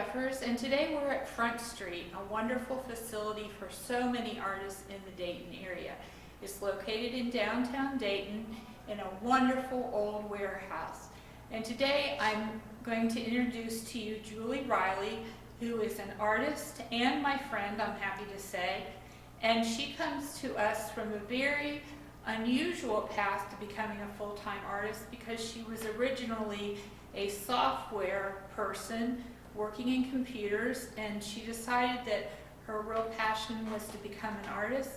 Jeffers, and today we're at Front Street, a wonderful facility for so many artists in the Dayton area. It's located in downtown Dayton in a wonderful old warehouse. And today I'm going to introduce to you Julie Riley, who is an artist and my friend, I'm happy to say. And she comes to us from a very unusual path to becoming a full-time artist because she was originally a software person working in computers, and she decided that her real passion was to become an artist,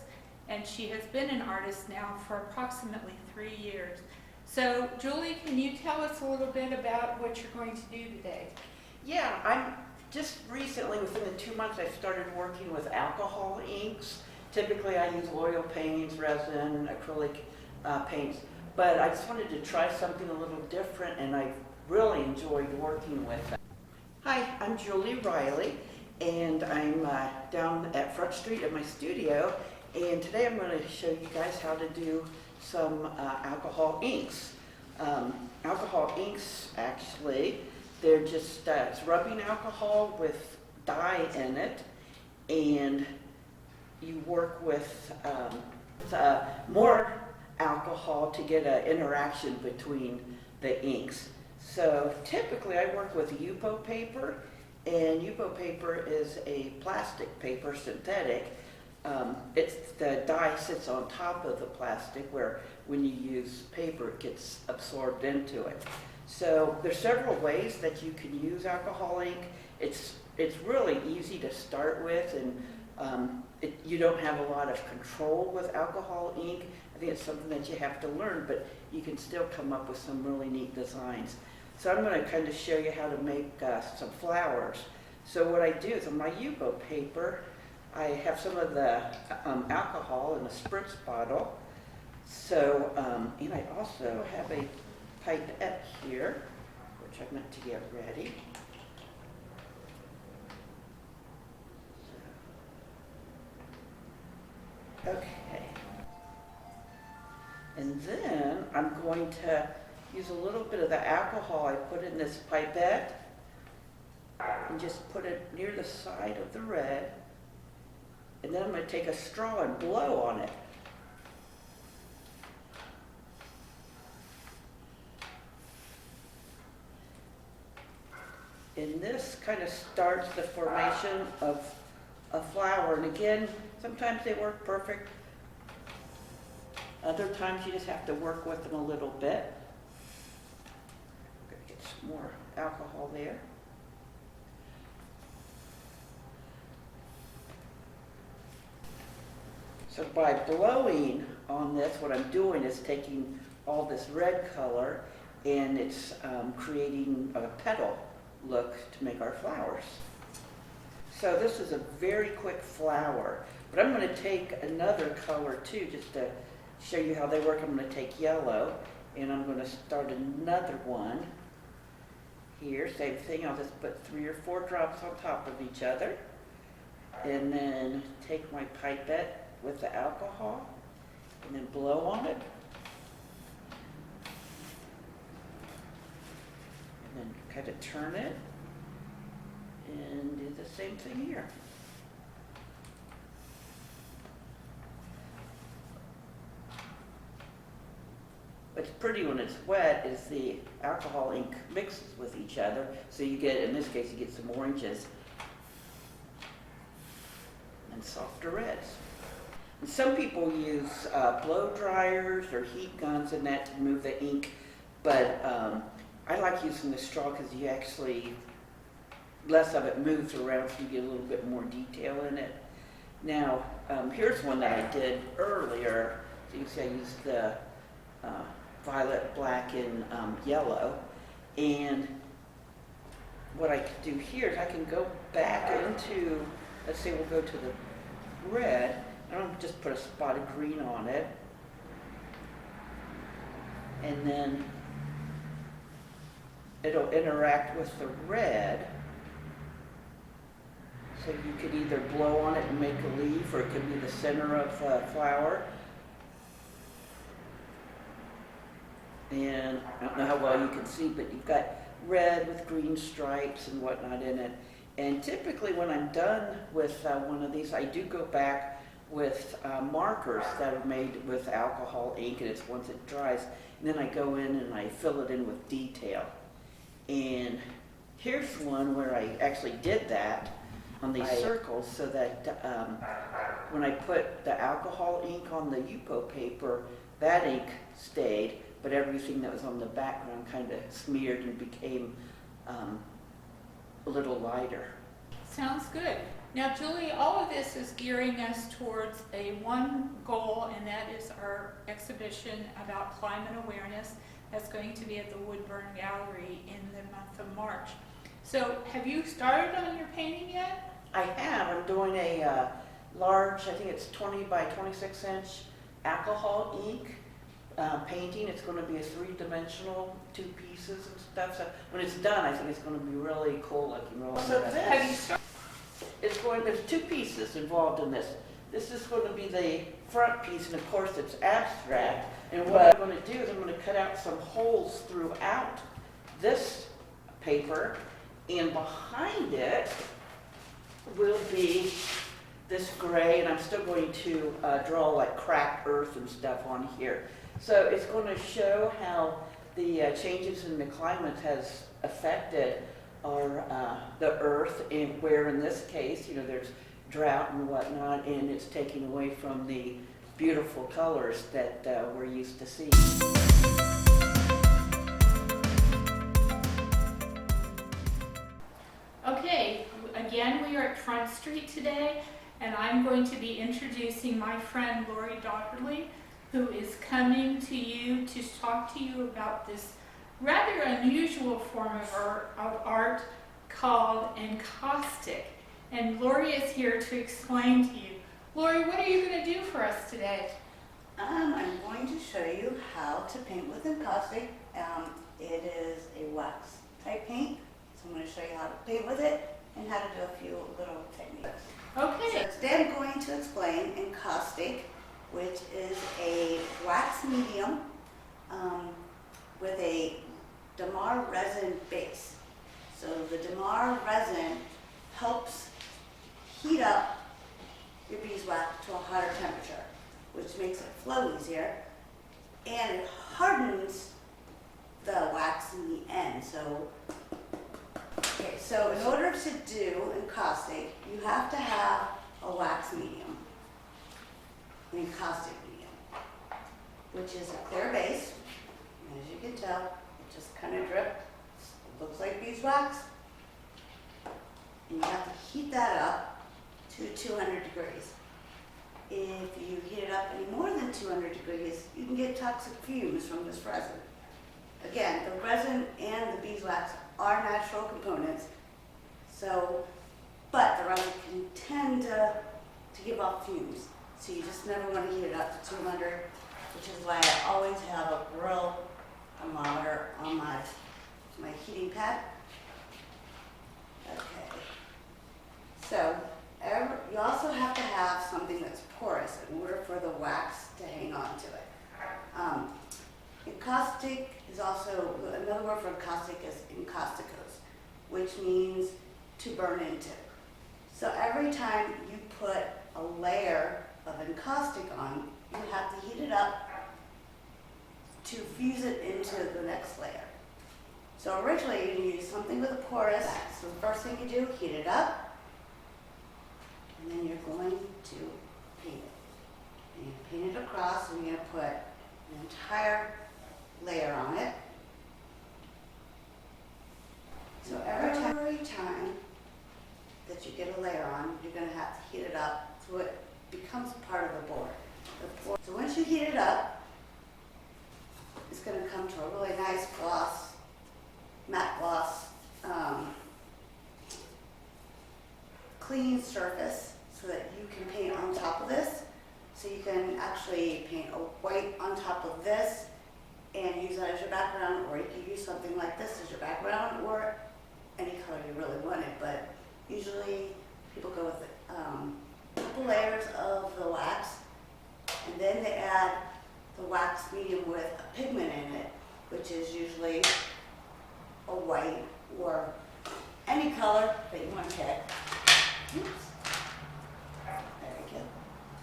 and she has been an artist now for approximately 3 years. So Julie, can you tell us a little bit about what you're going to do today? Yeah, I'm just recently, within the 2 months, I started working with alcohol inks. Typically I use oil paints, resin, acrylic paints, but I just wanted to try something a little different, and I really enjoyed working with them. Hi, I'm Julie Riley, and I'm down at Front Street at my studio, and today I'm going to show you guys how to do some alcohol inks. Alcohol inks, actually, they're just it's rubbing alcohol with dye in it, and you work with more alcohol to get an interaction between the inks. So typically I work with Yupo paper, and Yupo paper is a plastic paper, synthetic. The dye sits on top of the plastic, where when you use paper it gets absorbed into it. So there's several ways that you can use alcohol ink. It's really easy to start with, and you don't have a lot of control with alcohol ink. I think it's something that you have to learn, but you can still come up with some really neat designs. So I'm going to kind of show you how to make some flowers. So what I do is on my Yupo paper, I have some of the alcohol in a spritz bottle. So, and I also have a pipette here, which I meant to get ready. Okay. And then I'm going to use a little bit of the alcohol I put in this pipette and just put it near the side of the red. And then I'm going to take a straw and blow on it. And this kind of starts the formation of a flower. And again, sometimes they work perfect. Other times you just have to work with them a little bit. I'm going to get some more alcohol there. So by blowing on this, what I'm doing is taking all this red color, and it's creating a petal look to make our flowers. So this is a very quick flower, but I'm going to take another color too, just to show you how they work. I'm going to take yellow, and I'm going to start another one here. Same thing, I'll just put 3 or 4 drops on top of each other, and then take my pipette with the alcohol, and then blow on it, and then kind of turn it, and do the same thing here. What's pretty when it's wet is the alcohol ink mixes with each other, so you get, in this case, you get some oranges and softer reds. And some people use blow dryers or heat guns and that to remove the ink, but I like using the straw because you actually, less of it moves around, so you get a little bit more detail in it. Now, here's one that I did earlier. So you can see I used the violet, black, and yellow. And what I can do here is I can go back into, let's say we'll go to the red. I'm going to just put a spot of green on it. And then it'll interact with the red. So you could either blow on it and make a leaf, or it could be the center of the flower. And I don't know how well you can see, but you've got red with green stripes and whatnot in it. And typically when I'm done with one of these, I do go back with markers that are made with alcohol ink, and it's once it dries. And then I go in and I fill it in with detail. And here's one where I actually did that on these circles so that when I put the alcohol ink on the Yupo paper, that ink stayed, but everything that was on the background kind of smeared and became a little lighter. Sounds good. Now, Julie, all of this is gearing us towards one goal, and that is our exhibition about climate awareness that's going to be at the Woodburn Gallery in the month of March. So, have you started on your painting yet? I have. I'm doing a large, I think it's 20 by 26 inch alcohol ink painting. It's going to be a three-dimensional, 2 pieces and stuff. So when it's done, I think it's going to be really cool looking. So Have you started? there's 2 pieces involved in this. This is going to be the front piece, and of course it's abstract. And what I'm going to do is I'm going to cut out some holes throughout this paper, and behind it will be this gray, and I'm still going to draw like cracked earth and stuff on here. So it's going to show how the changes in the climate has affected the earth, and where in this case, there's drought and whatnot, and it's taking away from the beautiful colors that we're used to seeing. Okay, again, we are at Front Street today, and I'm going to be introducing my friend Lori Daugherty, who is coming to you to talk to you about this rather unusual form of art called Encaustic. And Lori is here to explain to you. Lori, what are you going to do for us today? I'm going to show you how to paint with Encaustic. It is a wax type paint, so I'm going to show you how to paint with it and how to do a few little techniques. Okay. So today I'm going to explain Encaustic, which is a wax medium with a Damar resin base. So the Damar resin helps heat up your beeswax to a hotter temperature, which makes it flow easier, and it hardens the wax in the end. So in order to do Encaustic, you have to have a wax medium, an encaustic medium, which is a clear base. And as you can tell, it just kind of drips. It looks like beeswax. And you have to heat that up to 200 degrees. If you heat it up any more than 200 degrees, you can get toxic fumes from this resin. Again, the resin and the beeswax are natural components, but the resin can tend to give off fumes. So you just never want to heat it up to 200, which is why I always have a grill thermometer on my heating pad. Okay. So you also have to have something that's porous in order for the wax to hang on to it. Encaustic is also, another word for encaustic is encausticos, which means to burn into. So every time you put a layer of encaustic on, you have to heat it up to fuse it into the next layer. So originally you use something with a porous wax. So the first thing you do, heat it up, and then you're going to paint it. And you paint it across, and you're going to put an entire layer on it. So every time that you get a layer on, you're going to have to heat it up so it becomes part of the board. So once you heat it up, it's going to come to a really nice gloss, matte gloss, clean surface so that you can paint on top of this. So you can actually paint a white on top of this and use that as your background, or you can use something like this as your background, or any color you really wanted. But usually people go with a couple layers of the wax, and then they add the wax medium with a pigment in it, which is usually a white or any any color that you want to pick. Oops. There we go.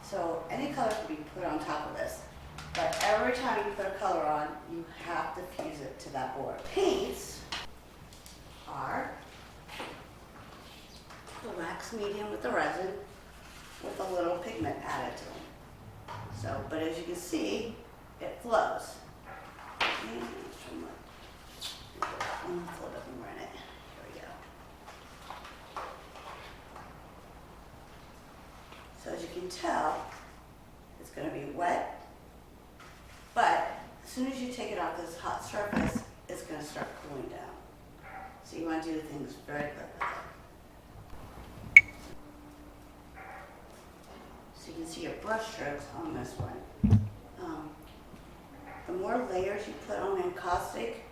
So any color can be put on top of this, but every time you put a color on, you have to fuse it to that board. Paints are the wax medium with the resin with a little pigment added to them. So, but as you can see, it flows. And flip it and run it. Here we go. So as you can tell, it's going to be wet, but as soon as you take it off this hot surface, it's going to start cooling down. So you want to do things very quickly. So you can see your brush strokes on this one. The more layers you put on Encaustic,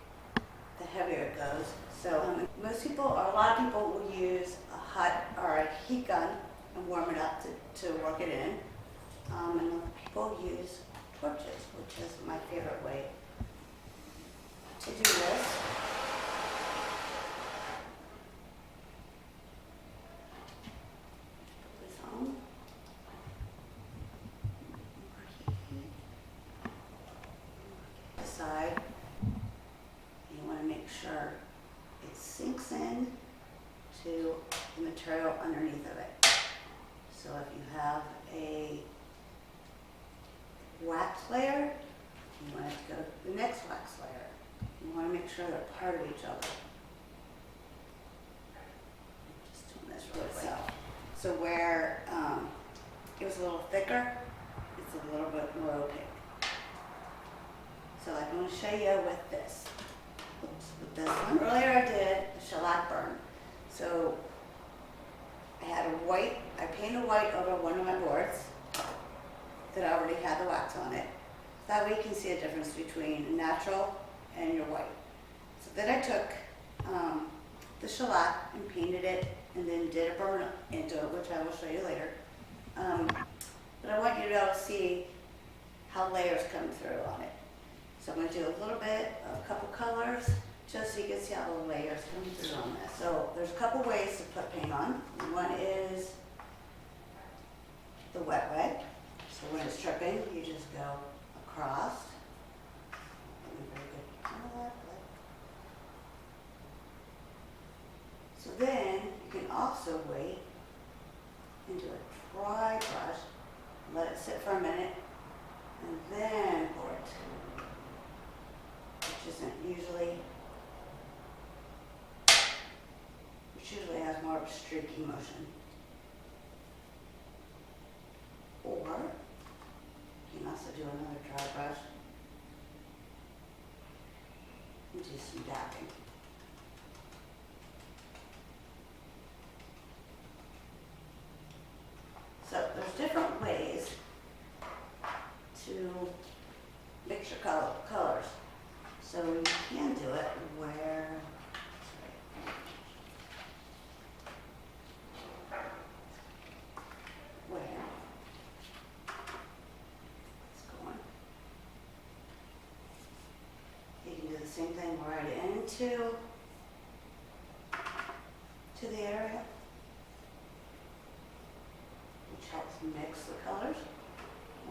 the heavier it goes. So most people, or a lot of people, will use a hot or a heat gun and warm it up to work it in. And other people use torches, which is my favorite way to do this. Put this on. Side. You want to make sure it sinks in to the material underneath of it. So if you have a wax layer, you want it to go to the next wax layer. You want to make sure they're part of each other. Just doing this really quick. So where it was a little thicker, it's a little bit more opaque. So I'm going to show you with this. Oops, with this one. Earlier I did a shellac burn. So I had a white, I painted white over one of my boards that already had the wax on it. That way you can see a difference between a natural and your white. So then I took the shellac and painted it and then did a burn into it, which I will show you later. But I want you to be able to see how layers come through on it. So I'm going to do a little bit, a couple colors, just so you can see how the layers come through on this. So there's a couple ways to put paint on. One is the wet way. So when it's dripping, you just go across. So then you can also wait and do a dry brush, let it sit for a minute, and then pour it. Which usually has more of a streaky motion. Or you can also do another dry brush and do some dabbing. So there's different ways to mix your colors. So you can do it where, it's going. You can do the same thing right into the area, which helps mix the colors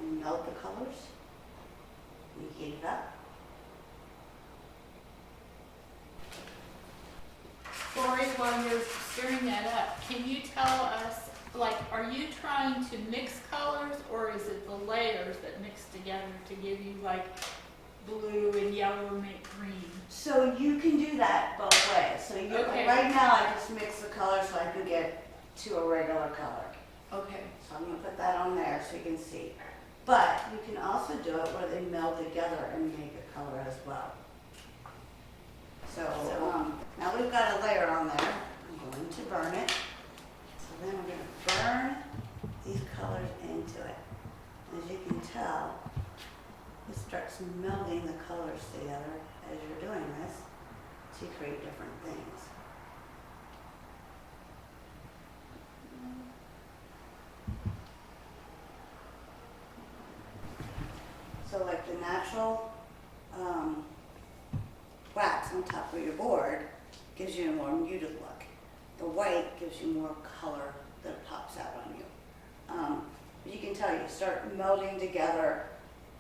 and melt the colors. You heat it up. Lori, while you're stirring that up, can you tell us, like, are you trying to mix colors, or is it the layers that mix together to give you like blue and yellow make green? So you can do that both ways. So you, Okay. right now I just mix the colors so I can get to a regular color. Okay. So I'm going to put that on there so you can see. But you can also do it where they meld together and make a color as well. So now we've got a layer on there. I'm going to burn it. So then we're going to burn these colors into it. As you can tell, it starts melding the colors together as you're doing this to create different things. So like the natural wax on top of your board gives you a more muted look. the white gives you more color that pops out on you. You can tell you start melding together.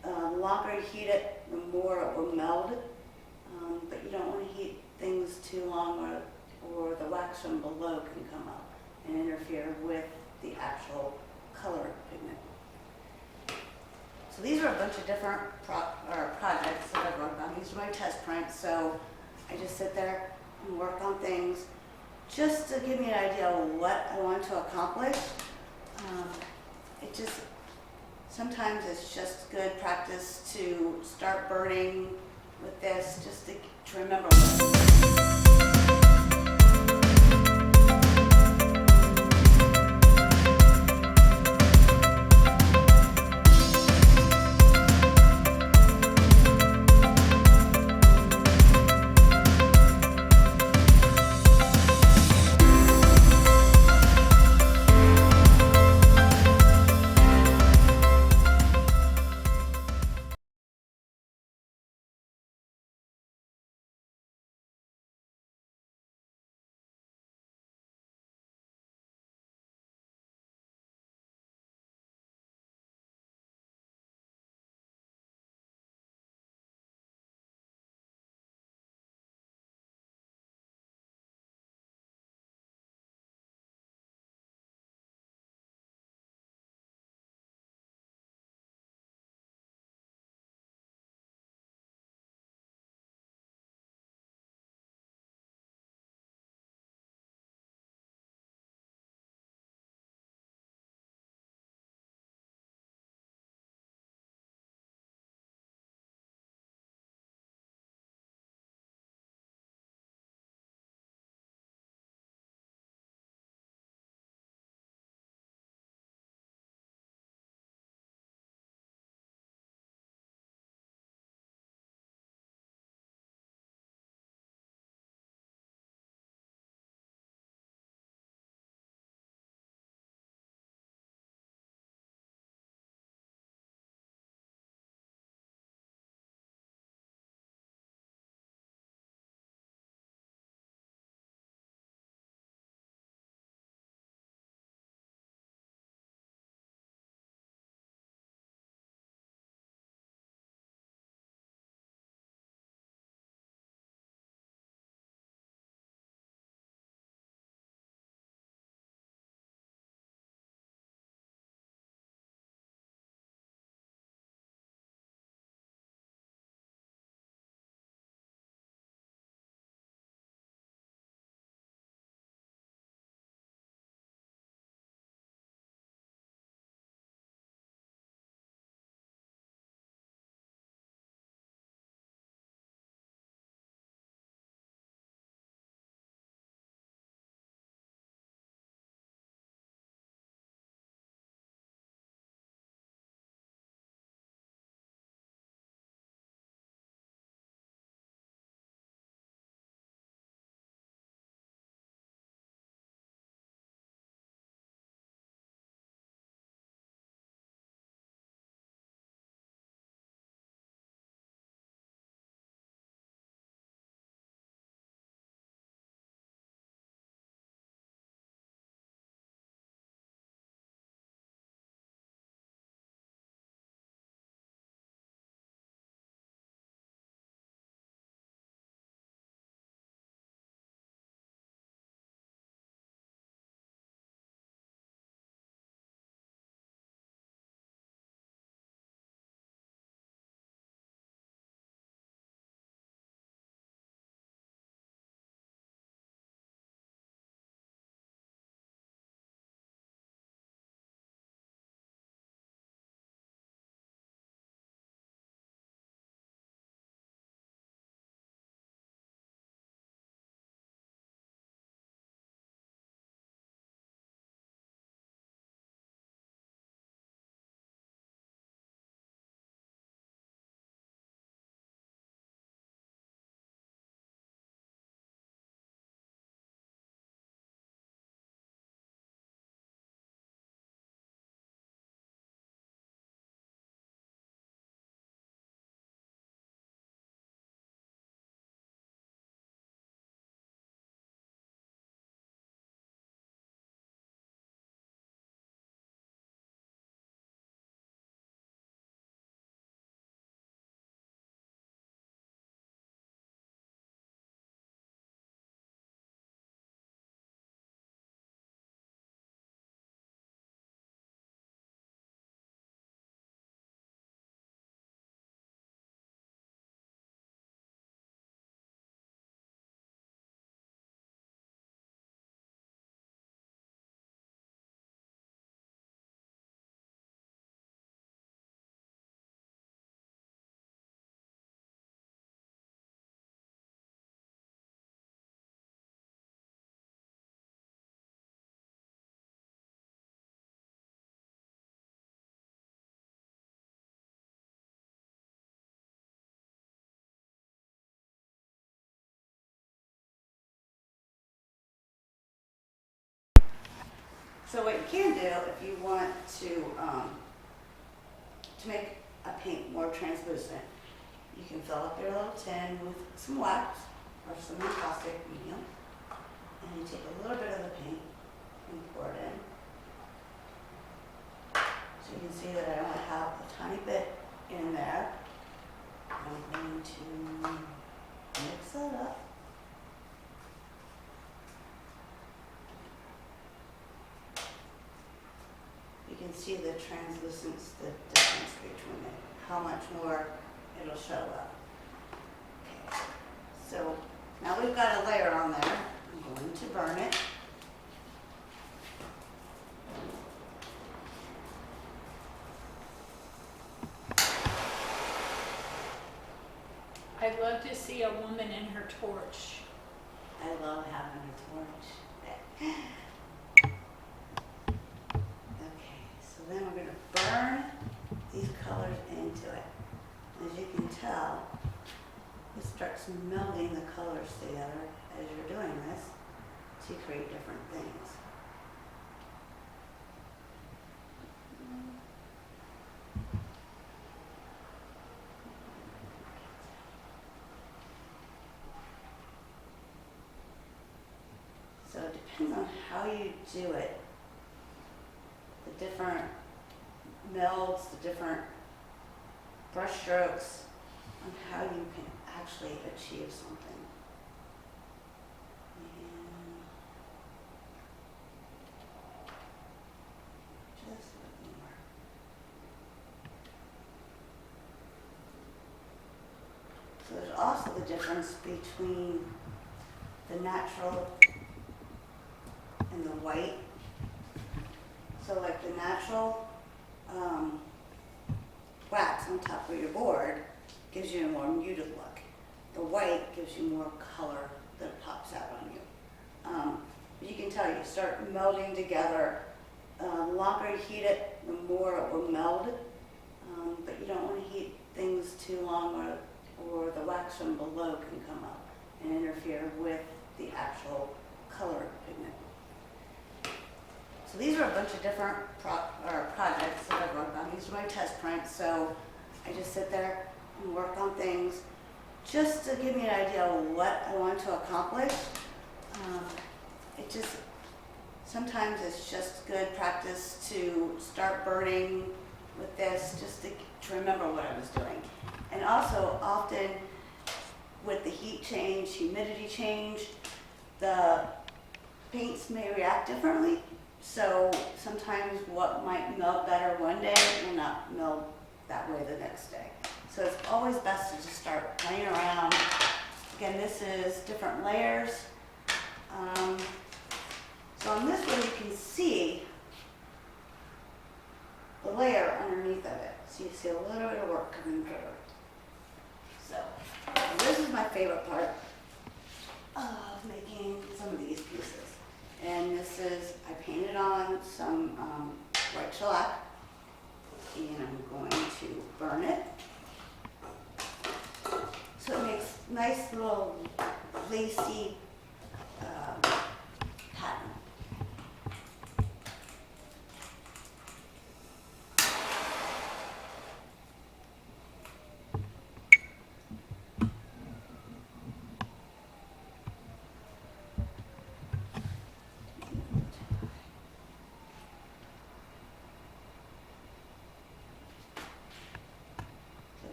The longer you heat it, the more it will meld. But you don't want to heat things too long, or the wax from below can come up and interfere with the actual color pigment. So these are a bunch of different projects that I've worked on. These are my test prints. So I just sit there and work on things just to give me an idea of what I want to accomplish. Sometimes it's just good practice to start burning with this, just to remember what So what you can do if you want to make a paint more translucent, you can fill up your little tin with some wax or some encaustic medium, and you take a little bit of the paint and pour it in. So you can see that I only have a tiny bit in there. I'm going to mix it up. You can see the translucence, the difference between it, how much more it'll show up. Okay, so now we've got a layer on there. I'm going to burn it. I'd love to see a woman in her torch. I love having a torch. Okay, so then we're going to burn these colors into it. As you can tell, it starts melding the colors together as you're doing this to create different things. So it depends on how you do it. The different melds, the different brush strokes, on how you can actually achieve something. And just a bit more. So there's also the difference between the natural and the white. So like the natural wax on top of your board gives you a more muted look. The white gives you more color that pops out on you. But you can tell you start melding together. The longer you heat it, the more it will meld. But you don't want to heat things too long or the wax from below can come up and interfere with the actual color pigment. So these are a bunch of different projects that I've worked on. These are my test prints, so I just sit there and work on things just to give me an idea of what I want to accomplish. Sometimes it's just good practice to start burning with this just to remember what I was doing. And also often with the heat change, humidity change, the paints may react differently. So sometimes what might meld better one day will not meld that way the next day. So it's always best to just start playing around. Again, this is different layers. So on this one you can see the layer underneath of it. So you see a little bit of work coming through. So this is my favorite part of making some of these pieces. And this is, I painted on some white shellac, and I'm going to burn it. So it makes nice little lacy pattern.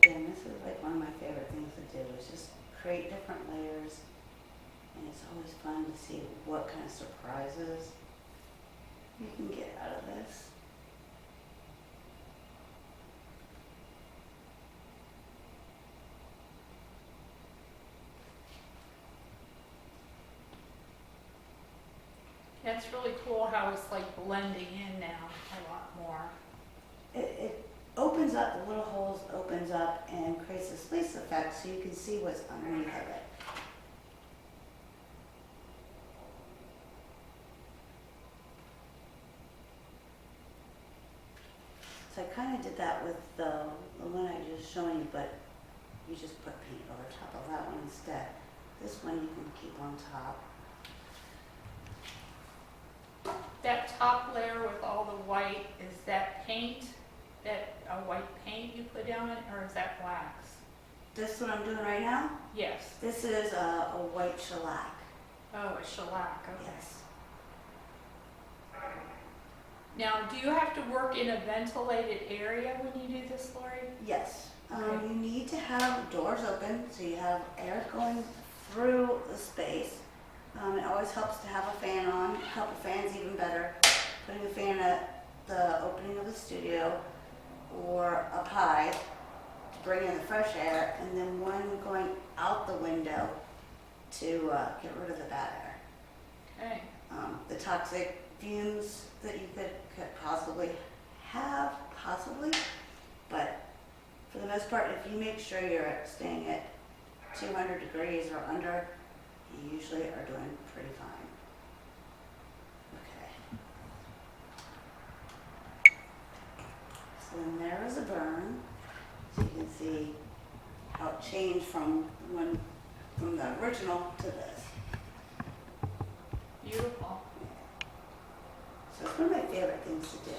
Again, this is like one of my favorite things to do is just create different layers, and it's always fun to see what kind of surprises you can get out of this. That's really cool how it's like blending in now a lot more. It opens up, the little holes opens up and creates this lace effect so you can see what's underneath of it. So I kind of did that with the one I just shown you, but you just put paint over top of that one instead. This one you can keep on top. that top layer with all the white, is that paint, that a white paint you put down it, or is that wax? This what I'm doing right now, Yes. this is a white shellac. Oh, a shellac, okay. Yes. Now, do you have to work in a ventilated area when you do this, Lori? Yes. Okay. You need to have doors open so you have air going through the space. It always helps to have a fan on. A couple fans even better. Putting a fan at the opening of the studio or up high to bring in the fresh air, and then one going out the window to get rid of the bad air. Okay. The toxic fumes that you could possibly have, but for the most part, if you make sure you're staying at 200 degrees or under, you usually are doing pretty fine. Okay. So then there is a burn, so you can see how it changed from the original to this. Beautiful. So it's one of my favorite things to do.